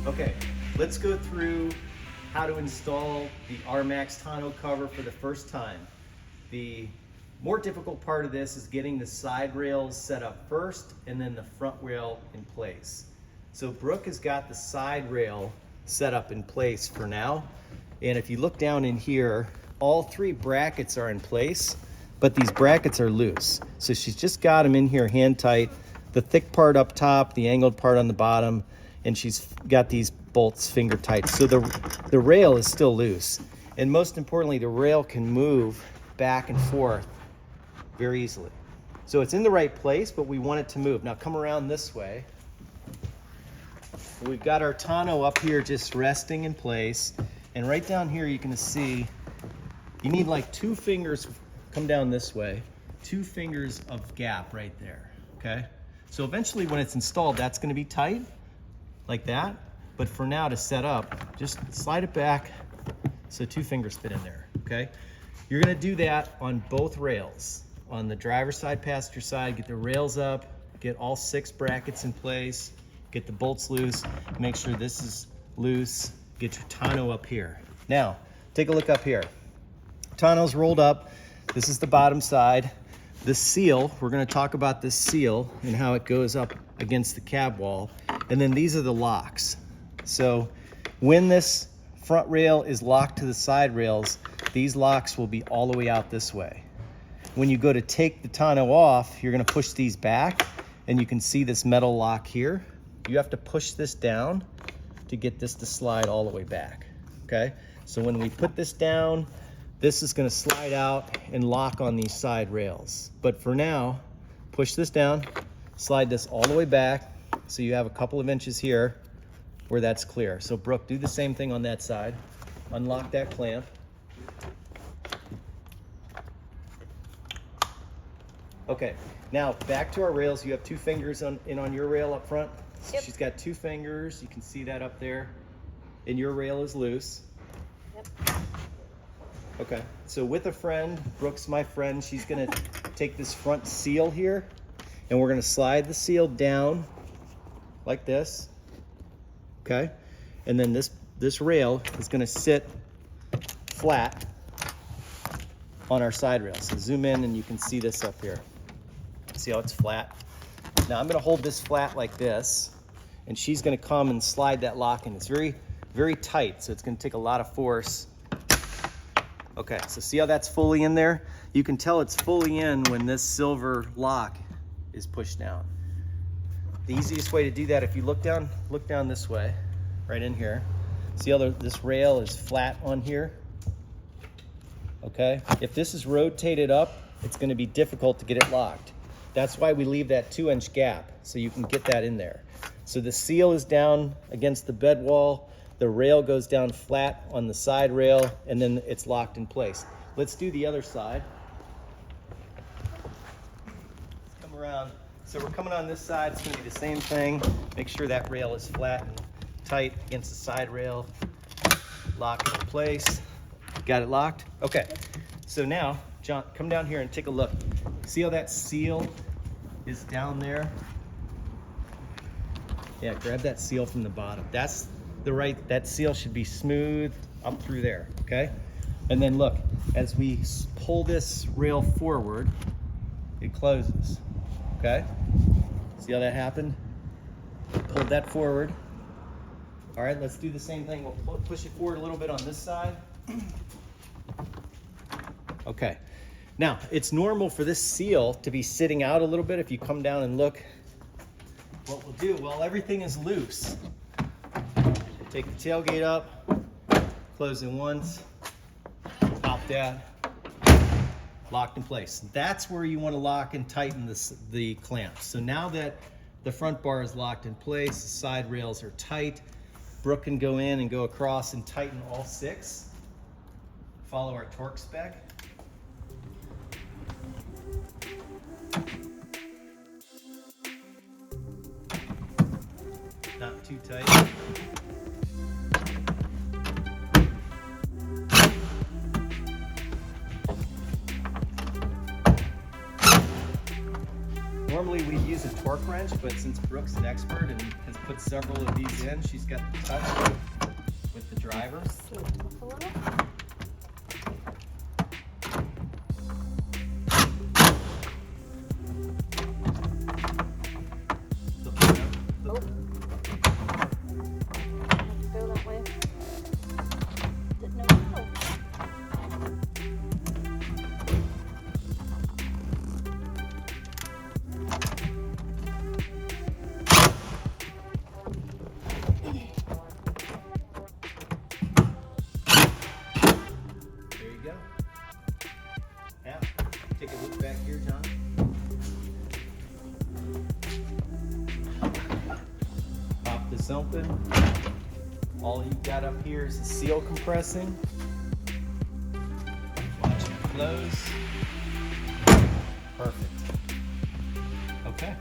Okay, let's go through how to install the RMaxx tonneau cover for the first time. The more difficult part of this is getting the side rails set up first and then the front rail in place. So Brooke has got the side rail set up in place for now. And if you look down in here, all three brackets are in place, but these brackets are loose. So she's just got them in here hand tight, the thick part up top, the angled part on the bottom, and she's got these bolts finger tight. So the rail is still loose. And most importantly, the rail can move back and forth very easily. So it's in the right place, but we want it to move. Now come around this way. We've got our tonneau up here just resting in place. And right down here, you can see, you need like 2 fingers, come down this way, 2 fingers of gap right there, okay? So eventually when it's installed, that's gonna be tight, like that. But for now, to set up, just slide it back so 2 fingers fit in there, okay? You're gonna do that on both rails. On the driver's side, passenger side, get the rails up, get all 6 brackets in place, get the bolts loose, make sure this is loose, get your tonneau up here. Now, take a look up here. Tonneau's rolled up. This is the bottom side. The seal, we're gonna talk about this seal and how it goes up against the cab wall. And then these are the locks. So when this front rail is locked to the side rails, these locks will be all the way out this way. When you go to take the tonneau off, you're gonna push these back and you can see this metal lock here. You have to push this down to get this to slide all the way back, okay? So when we put this down, this is gonna slide out and lock on these side rails. But for now, push this down, slide this all the way back, so you have a couple of inches here where that's clear. So Brooke, do the same thing on that side. Unlock that clamp. Okay, now back to our rails. You have 2 fingers on your rail up front. Yep. She's got 2 fingers. You can see that up there. And your rail is loose. Yep. Okay, so with a friend, Brooke's my friend, she's gonna take this front seal here and we're gonna slide the seal down like this, okay? And then this rail is gonna sit flat on our side rail. So zoom in and you can see this up here. See how it's flat? Now I'm gonna hold this flat like this and she's gonna come and slide that lock in. It's very, very tight, so it's gonna take a lot of force. Okay, so see how that's fully in there? You can tell it's fully in when this silver lock is pushed down. The easiest way to do that, if you look down this way, right in here. See how this rail is flat on here? Okay, if this is rotated up, it's gonna be difficult to get it locked. That's why we leave that 2-inch gap, so you can get that in there. So the seal is down against the bed wall, the rail goes down flat on the side rail, and then it's locked in place. Let's do the other side. Let's come around. So we're coming on this side, it's gonna be the same thing. Make sure that rail is flat and tight against the side rail. Lock it in place. Got it locked? Okay. So now, John, come down here and take a look. See how that seal is down there? Yeah, grab that seal from the bottom. That's that seal should be smooth up through there, okay? And then look, as we pull this rail forward, it closes, okay? See how that happened? Pulled that forward. All right, let's do the same thing. We'll push it forward a little bit on this side. Okay, now it's normal for this seal to be sitting out a little bit. If you come down and look, what we'll do, well, everything is loose. Take the tailgate up, close it once, pop that, locked in place. That's where you want to lock and tighten the clamps. So now that the front bar is locked in place, the side rails are tight, Brooke can go in and go across and tighten all 6. Follow our torque spec. Not too tight. normally we'd use a torque wrench, but since Brooke's an expert and has put several of these in, she's got the touch with the driver. Yeah, take a look back here, John. Pop this open. All you've got up here is the seal compressing. Watch it close. Perfect. Okay.